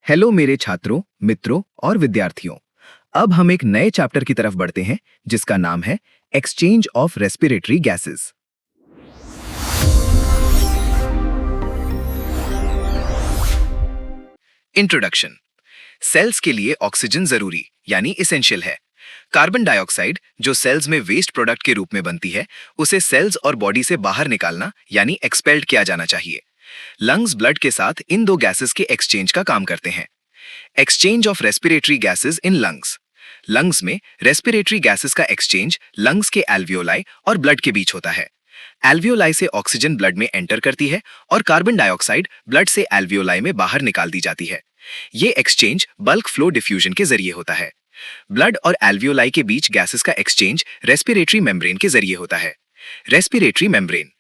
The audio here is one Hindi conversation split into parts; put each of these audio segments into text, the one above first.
हेलो मेरे छात्रों, मित्रों और विद्यार्थियों। अब हम एक नए चैप्टर की तरफ बढ़ते हैं जिसका नाम है exchange of respiratory gases. Introduction. Cells के लिए ऑक्सीजन जरूरी यानी इसेंशियल है। कार्बन डाइऑक्साइड जो सेल्स में वेस्ट प्रोडक्ट के रूप में बनती है, उसे सेल्स और बॉडी से बाहर निकालना यानी एक्सपेल्ड किया जाना चाहिए। लंग्स ब्लड के साथ इन दो गैसेस के एक्सचेंज का काम करते हैं। Exchange of respiratory gases in lungs. Lungs में रेस्पिरेटरी गैसेस का एक्सचेंज लंग्स के एल्वियोलाई और ब्लड के बीच होता है। एल्वियोलाई से ऑक्सीजन ब्लड में एंटर करती है और कार्बन डाइऑक्साइड ब्लड से एल्वियोलाई में बाहर निकाल दी जाती है। ये एक्सचेंज बल्क फ्लो डिफ्यूजन के जरिए होता है। ब्लड और एल्वियोलाई के बीच गैसेस का एक्सचेंज रेस्पिरेटरी मेम्ब्रेन के जरिए होता है। Respiratory membrane.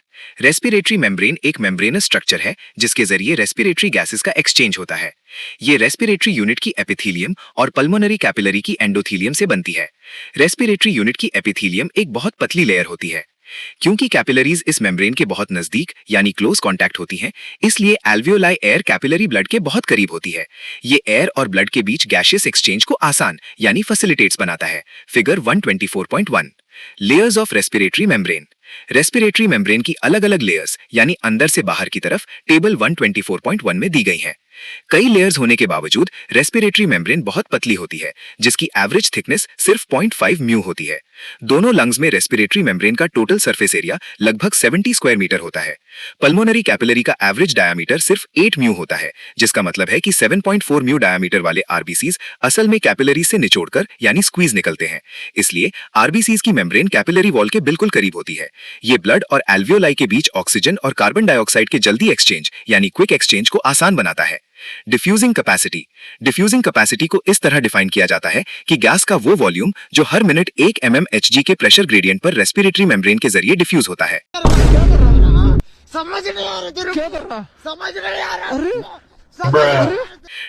रेस्पिरेटरी मेम्ब्रेन एक मेम्ब्रेनस स्ट्रक्चर है जिसके जरिए रेस्पिरेटरी गैसेस का एक्सचेंज होता है। ये रेस्पिरेटरी यूनिट की एपिथीलियम और पल्मोनरी कैपिलरी की एंडोथीलियम से बनती है। रेस्पिरेटरी यूनिट की एपिथीलियम एक बहुत पतली लेयर होती है। क्योंकि कैपिलरीज इस मेम्ब्रेन के बहुत नजदीक यानी क्लोज कांटेक्ट होती हैं, इसलिए एल्वियोलाई एयर कैपिलरी ब्लड के बहुत करीब होती है। ये एयर और ब्लड के बीच गैसियस एक्सचेंज को आसान यानी फैसिलिटेट्स बनाता है। Figure 124.1। Layers of respiratory membrane. Respiratory membrane की अलग अलग लेयर्स यानी अंदर से बाहर की तरफ टेबल 124.1 में दी गई हैं। कई लेयर्स होने के बावजूद रेस्पिरेटरी मेम्ब्रेन बहुत पतली होती है, जिसकी एवरेज थिकनेस सिर्फ 0.5 म्यू होती है। दोनों लंग्स में रेस्पिरेटरी मेम्ब्रेन का टोटल सरफेस एरिया लगभग 70 स्क्वायर मीटर होता है। पल्मोनरी कैपिलरी का एवरेज डायामीटर सिर्फ 8 म्यू होता है, जिसका मतलब है कि 7.4 म्यू डायामीटर वाले आरबीसीज असल में कैपिलरी से निचोड़कर यानी स्क्वीज निकलते हैं। इसलिए आरबीसीज की मेम्ब्रेन कैपिलरी वॉल के बिल्कुल करीब होती है। ये ब्लड और एल्वियोलाई के बीच ऑक्सीजन और कार्बन डाइऑक्साइड के जल्दी एक्सचेंज यानी क्विक एक्सचेंज को आसान बनाता है। Diffusing capacity. डिफ्यूजिंग कैपेसिटी को इस तरह डिफाइन किया जाता है कि गैस का वो वॉल्यूम जो हर मिनट 1 mmHg के प्रेशर ग्रेडियंट पर रेस्पिरेटरी मेम्ब्रेन के जरिए डिफ्यूज होता है। समझ नहीं आ रहा तेरे क्या कर रहा समझ नहीं आ रहा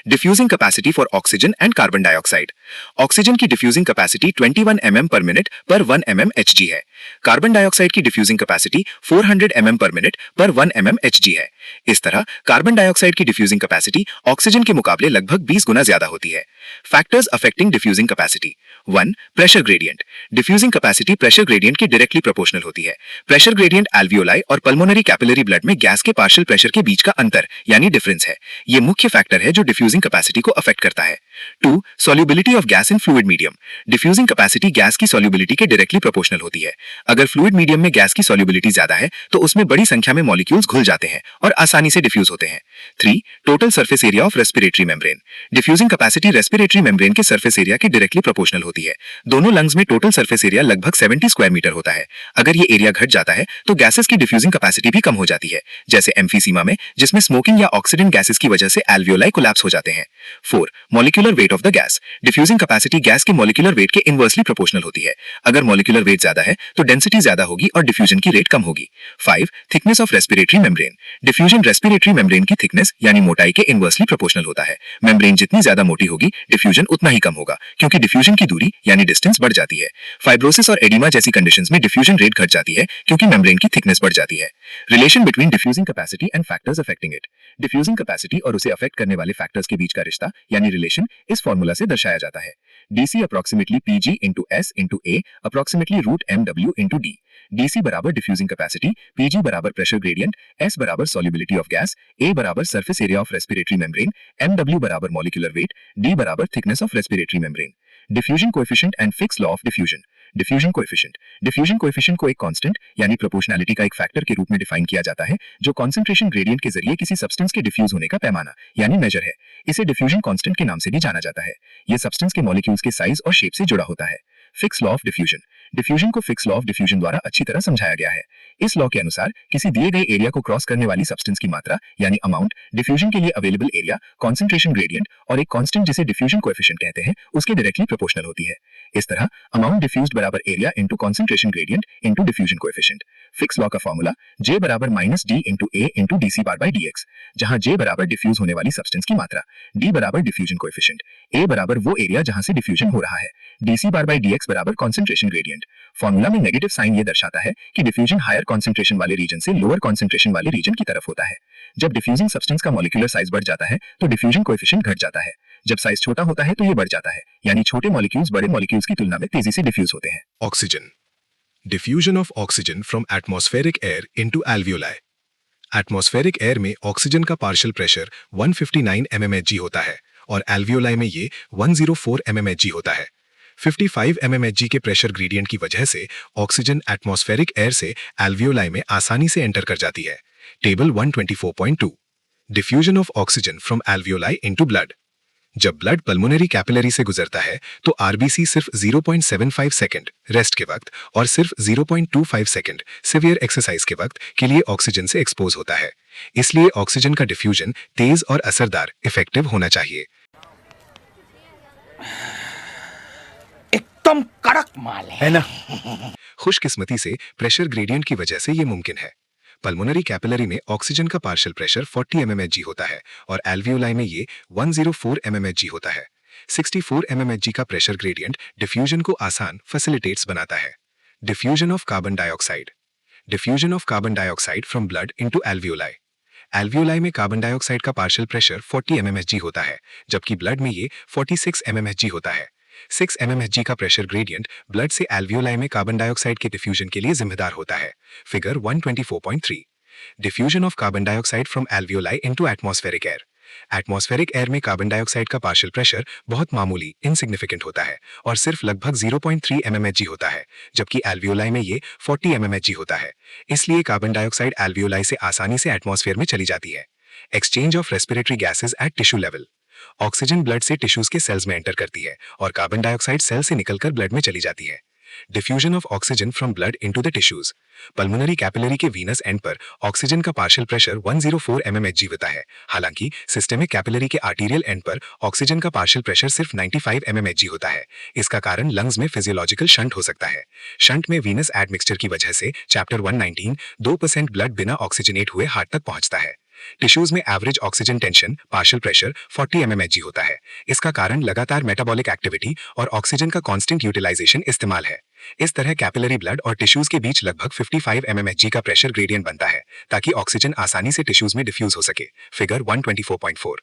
diffusing capacity for oxygen and carbon dioxide. Oxygen की diffusing capacity 21 mm per minute per 1 mmHg है। कार्बन डाइऑक्साइड की diffusing capacity 400 mm per minute per 1 mmHg है। इस तरह कार्बन डाइऑक्साइड की डिफ्यूजिंग कैपेसिटी ऑक्सीजन के मुकाबले लगभग 20 गुना ज्यादा होती है। Factors affecting diffusing capacity. 1. Pressure gradient. Diffusing capacity pressure gradient के डायरेक्टली प्रोपोर्शनल होती है। प्रेशर ग्रेडियंट एल्वियोलाई और पल्मोनरी कैपिलरी ब्लड में गैस के पार्शियल प्रेशर के बीच का अंतर यानी डिफरेंस है। ये मुख्य फैक्टर है जो डिफ्यूजिंग कैपेसिटी को अफेक्ट करता है। 2. Solubility of gas in fluid medium. Diffusing capacity gas की सॉल्युबिलिटी के डायरेक्टली प्रोपोर्शनल होती है। अगर फ्लूइड मीडियम में गैस की सॉल्युबिलिटी ज्यादा है तो उसमें बड़ी संख्या में मॉलिक्यूल्स घुल जाते हैं और आसानी से डिफ्यूज होते हैं। 3. Total surface area of respiratory membrane. Diffusing capacity respiratory membrane के सरफेस एरिया के डायरेक्टली प्रोपोर्शनल होती है। दोनों लंग्स में टोटल सरफेस एरिया लगभग 70 स्क्वायर मीटर होता है। अगर ये एरिया घट जाता है तो गैसेस की डिफ्यूजिंग कैपेसिटी भी कम हो जाती है, जैसे एम्फीसीमा में जिसमें स्मोकिंग या ऑक्सीडेंट गैसेस की वजह से एल्वियोलाई कोलैप्स हो जाते हैं। 4. Molecular weight of the gas. Diffusing capacity gas के मॉलिक्यूलर वेट के इनवर्सली प्रोपोर्शनल होती है। अगर मॉलिक्यूलर वेट ज्यादा है तो डेंसिटी ज्यादा होगी और डिफ्यूजन की रेट कम होगी। 5. Thickness of respiratory membrane. Diffusion respiratory membrane की थिकनेस यानी मोटाई के इनवर्सली प्रोपोर्शनल होता है। मेम्ब्रेन जितनी ज्यादा मोटी होगी डिफ्यूजन उतना ही कम होगा, क्योंकि डिफ्यूजन की दूरी यानी डिस्टेंस बढ़ जाती है। फाइब्रोसिस और एडिमा जैसी कंडीशंस में डिफ्यूजन रेट घट जाती है क्योंकि मेम्ब्रेन की थिकनेस बढ़ जाती है। Relation between diffusing capacity and factors affecting it. Diffusing capacity और उसे अफेक्ट करने वाले फैक्टर्स के बीच का रिश्ता यानी रिलेशन इस फॉर्मूला से दर्शाया जाता है। DC approximately Pg into S into A approximately root mw into D। DC बराबर डिफ्यूजिंग कैपेसिटी, Pg बराबर प्रेशर ग्रेडियंट, S बराबर सॉल्युबिलिटी ऑफ गैस, A बराबर surface area of respiratory membrane, mw बराबर मॉलिक्यूलर वेट, D बराबर thickness of respiratory membrane. Diffusion coefficient and Fick's law of diffusion. Diffusion coefficient. Diffusion coefficient को एक कांस्टेंट यानी प्रोपोर्शनैलिटी का एक फैक्टर के रूप में डिफाइन किया जाता है जो कंसंट्रेशन ग्रेडियंट के जरिए किसी सब्सटेंस के डिफ्यूज होने का पैमाना यानी मेजर है। इसे डिफ्यूजन कांस्टेंट के नाम से भी जाना जाता है। यह सब्सटेंस के मॉलिक्यूल्स के साइज और शेप से जुड़ा होता है। Fix law of diffusion. Diffusion को फिक्स लॉ ऑफ डिफ्यूजन द्वारा अच्छी तरह समझाया गया है। इस लॉ के अनुसार किसी दिए गए एरिया को क्रॉस करने वाली सब्सटेंस की मात्रा यानी अमाउंट डिफ्यूजन के लिए अवेलेबल एरिया, कंसंट्रेशन ग्रेडियंट और एक कांस्टेंट जिसे डिफ्यूजन कोएफिशिएंट कहते हैं उसके डायरेक्टली प्रोपोर्शनल होती है। इस तरह अमाउंट डिफ्यूज्ड बराबर area into concentration gradient into diffusion coefficient. Fick's law का फॉर्मूला J बराबर -D into A into dc बार बाय dx, जहां J बराबर डिफ्यूज होने वाली सब्सटेंस की मात्रा, D बराबर डिफ्यूजन कोएफिशिएंट, A बराबर वो एरिया जहां से डिफ्यूजन हो रहा है, dc बार बाय dx बराबर कंसंट्रेशन ग्रेडियंट। डायोक्साइड। फॉर्मूला में नेगेटिव साइन ये दर्शाता है कि डिफ्यूजन हायर कॉन्सेंट्रेशन वाले रीजन से लोअर कॉन्सेंट्रेशन वाले रीजन की तरफ होता है। जब डिफ्यूजिंग सब्सटेंस का मॉलिक्यूलर साइज बढ़ जाता है तो डिफ्यूजन कोएफिशिएंट घट जाता है। जब साइज छोटा होता है तो ये बढ़ जाता है, यानी छोटे मॉलिक्यूल्स बड़े मॉलिक्यूल्स की तुलना में तेजी से डिफ्यूज होते हैं। Oxygen. Diffusion of oxygen from atmospheric air into alveoli. Atmospheric air में ऑक्सीजन का पार्शियल प्रेशर 159 mmHg होता है और एल्वियोलाई में ये 104 mmHg होता है। 55 mmHg के प्रेशर ग्रेडियंट की वजह से ऑक्सीजन एटमॉस्फेरिक एयर से एल्वियोलाई में आसानी से एंटर कर जाती है। Table 124.2 diffusion of oxygen from alveoli into blood. जब ब्लड पल्मोनरी कैपिलरी से गुजरता है तो आरबीसी सिर्फ 0.75 सेकंड रेस्ट के वक्त और सिर्फ 0.25 सेकंड सिवियर एक्सरसाइज के वक्त के लिए ऑक्सीजन से एक्सपोज होता है। इसलिए ऑक्सीजन का डिफ्यूजन तेज और असरदार इफेक्टिव होना चाहिए। एकदम कड़क माल है ना। खुशकिस्मती से प्रेशर ग्रेडियंट की वजह से ये मुमकिन है। पल्मोनरी कैपिलरी में ऑक्सीजन का पार्शियल प्रेशर 40 mmHg होता है और एल्वियोलाई में ये 104 mmHg होता है। 64 mmHg का प्रेशर ग्रेडियंट डिफ्यूजन को आसान फैसिलिटेट्स बनाता है। Diffusion of carbon dioxide. Diffusion of carbon dioxide from blood into alveoli. Alveoli में कार्बन डाइऑक्साइड का पार्शियल प्रेशर 40 mmHg होता है, जबकि ब्लड में ये 46 mmHg होता है। 6 mmHg का प्रेशर ग्रेडियंट ब्लड से एल्वियोलाई में कार्बन डाइऑक्साइड के डिफ्यूजन के लिए जिम्मेदार होता है। Figure 124.3 diffusion of carbon dioxide from alveoli into atmospheric air. Atmospheric air में कार्बन डाइऑक्साइड का पार्शियल प्रेशर बहुत मामूली इनसिग्निफिकेंट होता है और सिर्फ लगभग 0.3 mmHg होता है, जबकि एल्वियोलाई में ये 40 mmHg होता है। इसलिए कार्बन डाइऑक्साइड एल्वियोलाई से आसानी से एटमॉस्फेयर में चली जाती है। Exchange of respiratory gases eight tissue level. Oxygen blood से टिश्यूज के सेल्स में एंटर करती है और कार्बन डाइऑक्साइड सेल से निकलकर ब्लड में चली जाती है। Diffusion of oxygen from blood into the tissues. Pulmonary capillary के वीनस एंड पर ऑक्सीजन का पार्शियल प्रेशर 104 mmHg होता है। हालांकि सिस्टेमिक कैपिलरी के आर्टीरियल एंड पर ऑक्सीजन का पार्शियल प्रेशर सिर्फ 95 mmHg होता है। इसका कारण लंग्स में फिजियोलॉजिकल शंट हो सकता है। शंट में वीनस एडमिक्सचर की वजह से चैप्टर 119 2% ब्लड बिना ऑक्सीजनेट हुए हार्ट तक पहुंचता है। टिश्यूज में average oxygen tension partial pressure 40 mmHg होता है। इसका कारण लगातार मेटाबॉलिक एक्टिविटी और ऑक्सीजन का कांस्टेंट यूटिलाइजेशन इस्तेमाल है। इस तरह कैपिलरी ब्लड और टिश्यूज के बीच लगभग 55 mmHg का प्रेशर ग्रेडियंट बनता है ताकि ऑक्सीजन आसानी से टिश्यूज में डिफ्यूज हो सके। फिगर 124.4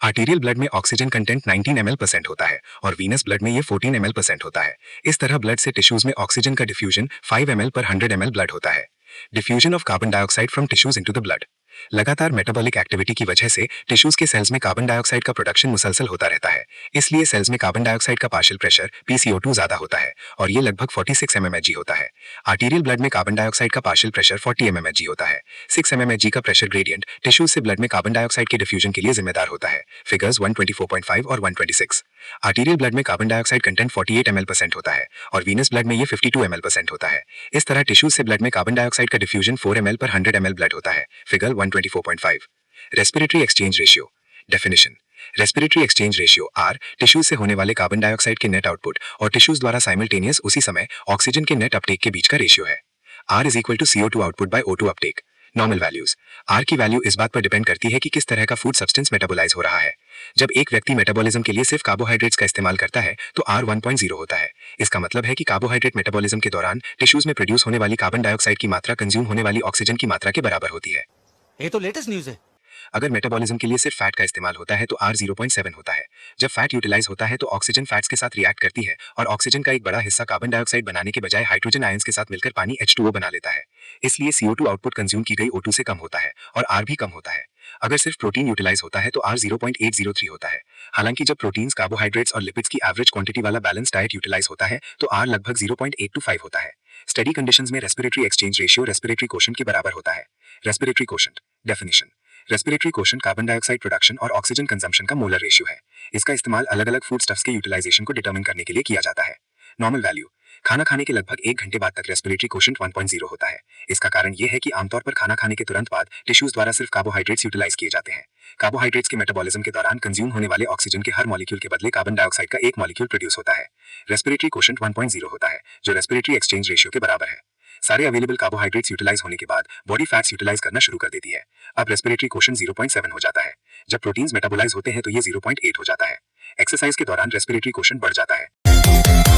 आर्टीरियल ब्लड में ऑक्सीजन कंटेंट 19 ml% होता है और वीनस ब्लड में ये 14 ml% होता है। इस तरह ब्लड से टिश्यूज में ऑक्सीजन का diffusion 5 ml per 100 ml blood होता है। Diffusion of carbon dioxide from tissues into the blood. लगातार मेटाबॉलिक एक्टिविटी की वजह से टिश्यूज के सेल्स में कार्बन डाइऑक्साइड का प्रोडक्शन मुसलसल होता रहता है। इसलिए सेल्स में कार्बन डाइऑक्साइड का पार्शियल प्रेशर PCO2 ज्यादा होता है और ये लगभग 46 mmHg होता है। आर्टीरियल ब्लड में कार्बन डाइऑक्साइड का पार्शियल प्रेशर 40 mmHg होता है। 6 mmHg का प्रेशर ग्रेडियंट टिश्यूज से ब्लड में कार्बन डाइऑक्साइड के डिफ्यूजन के लिए जिम्मेदार होता है। फिगर्स 124.5 और 126। आर्टीरियल ब्लड में कार्बन डाइऑक्साइड कंटेंट 48 ml% होता है और वीनस ब्लड में ये 52 ml% होता है। इस तरह टिश्यूज से ब्लड में कार्बन डाइऑक्साइड का diffusion 4 ml per 100 ml blood होता है। Figure 124.5 respiratory exchange ratio. Definition. Respiratory exchange ratio R tissues से होने वाले कार्बन डाइऑक्साइड के नेट आउटपुट और टिश्यूज द्वारा साइमल्टेनियस उसी समय ऑक्सीजन के नेट अपटेक के बीच का रेशियो है। R is equal to CO2 output by O2 Uptake. Normal values. R की वैल्यू इस बात पर डिपेंड करती है कि किस तरह का फूड सब्सटेंस मेटाबोलाइज हो रहा है। जब एक व्यक्ति मेटाबॉलिज्म के लिए सिर्फ कार्बोहाइड्रेट्स का इस्तेमाल करता है तो R 1.0 होता है। इसका मतलब है कि कार्बोहाइड्रेट मेटाबॉलिज्म के दौरान टिश्यूज में प्रोड्यूस होने वाली कार्बन डाइऑक्साइड की मात्रा कंज्यूम होने वाली ऑक्सीजन की मात्रा के बराबर होती है। ये तो लेटेस्ट न्यूज है। अगर मेटाबॉलिज्म के लिए सिर्फ फैट का इस्तेमाल होता है तो R 0.7 होता है। जब फैट यूटिलाइज होता है तो ऑक्सीजन फैट्स के साथ रिएक्ट करती है और ऑक्सीजन का एक बड़ा हिस्सा कार्बन डाइऑक्साइड बनाने के बजाय हाइड्रोजन आयंस के साथ मिलकर पानी H2O बना लेता है। इसलिए CO2 आउटपुट कंज्यूम की गई O2 से कम होता है और R भी कम होता है। अगर सिर्फ प्रोटीन यूटिलाइज होता है तो R 0.803 होता है। हालांकि जब प्रोटीन्स, कार्बोहाइड्रेट्स और लिपिड्स की एवरेज क्वांटिटी वाला बैलेंस डाइट यूटिलाइज होता है तो R लगभग 0.825 होता है। स्टडी कंडीशंस में respiratory exchange ratio respiratory quotient के बराबर होता है। Respiratory quotient. Definition. Respiratory quotient carbon dioxide production और ऑक्सीजन कंजम्पशन का मोलर रेशियो है। इसका इस्तेमाल अलग अलग फूड स्टफ्स के यूटिलाइजेशन को डिटरमिन करने के लिए किया जाता है। Normal value. खाना खाने के लगभग 1 घंटे बाद तक रेस्पिरेटरी कोशेंट 1.0 होता है। इसका कारण यह है कि आमतौर पर खाना खाने के तुरंत बाद टिश्यूज द्वारा सिर्फ कार्बोहाइड्रेट्स यूटिलाइज किए जाते हैं। कार्बोहाइड्रेट्स के मेटाबॉलिज्म के दौरान कंज्यूम होने वाले ऑक्सीजन के हर मॉलिक्यूल के बदले कार्बन डाइऑक्साइड का एक मॉलिक्यूल प्रोड्यूस होता है। रेस्पिरेटरी कोशेंट 1.0 होता है, जो रेस्पिरेटरी एक्सचेंज रेशियो के बराबर है। सारे अवेलेबल कार्बोहाइड्रेट्स यूटिलाइज होने के बाद बॉडी फैट्स यूटिलाइज करना शुरू कर देती है। अब रेस्पिरेटरी कोशेंट 0.7 हो जाता है। जब प्रोटीन्स मेटाबोलाइज होते हैं तो ये 0.8 हो जाता है। एक्सरसाइज के दौरान रेस्पिरेटरी कोशेंट बढ़ जाता है।